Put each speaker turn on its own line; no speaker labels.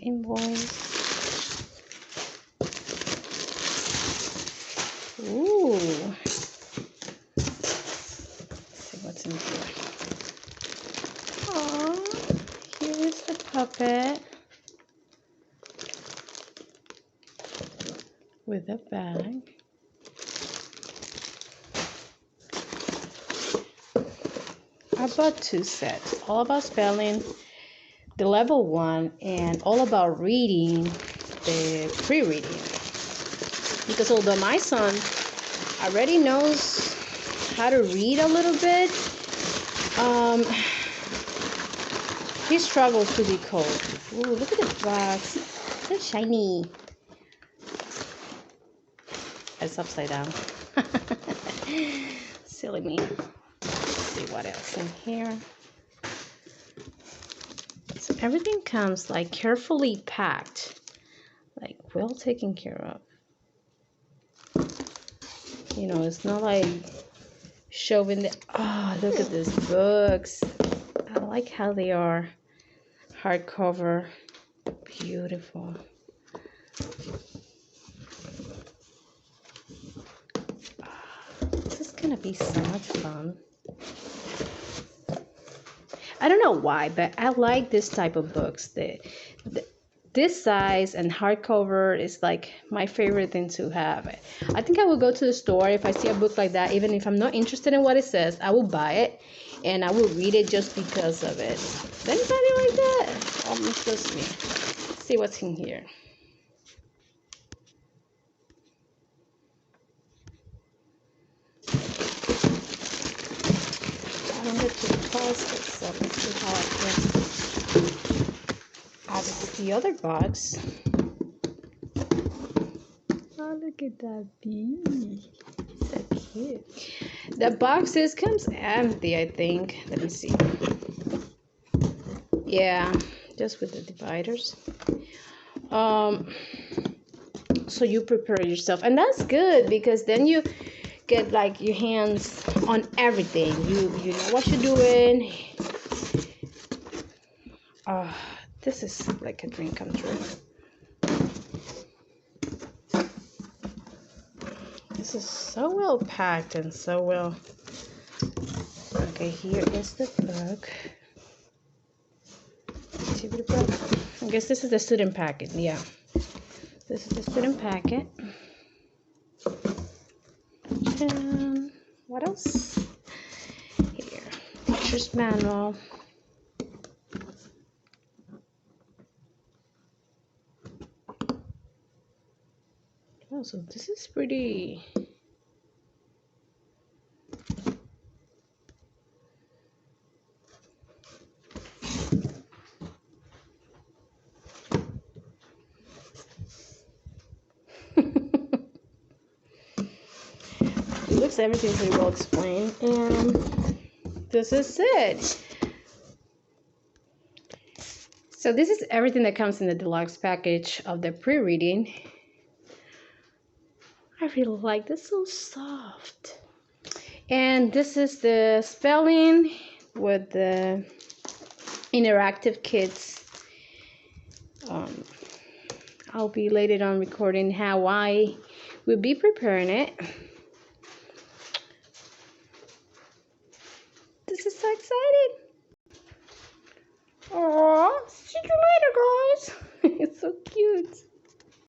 invoice. Ooh. Let's see what's in here. Aww. Here is the puppet with a bag. I bought 2 sets, all about spelling, the level 1, and all about reading, the pre-reading. Because although my son already knows how to read a little bit, he struggles to decode. Ooh, look at the box, so shiny. It's upside down. Silly me. Let's see what else in here. So everything comes like carefully packed, like well taken care of. You know, it's not like showing the, oh, look at these books. I like how they are hardcover. Beautiful. This is gonna be so much fun. I don't know why, but I like this type of books. This size and hardcover is like my favorite thing to have. I think I will go to the store if I see a book like that. Even if I'm not interested in what it says, I will buy it and I will read it just because of it. Is anybody like that? Almost just me. Let's see what's in here. I don't get to pause this, so let's see how I can add it to the other box. Oh, look at that bee. So cute. The boxes comes empty, I think. Let me see. Yeah, just with the dividers. So you prepare yourself, and that's good because then you get like your hands on everything. You know what you're doing. This is like a dream come true. This is so well packed and so well. Okay, here is the book. I guess this is the student packet. Yeah, this is the student packet. And what else? Here, teacher's manual. Oh, so this is pretty. It looks everything's pretty well explained, and this is it. So this is everything that comes in the deluxe package of the pre-reading. I really like this, so soft. And this is the spelling with the interactive kits. I'll be later on recording how I will be preparing it. This is so exciting. Aww, see you later, guys. It's so cute.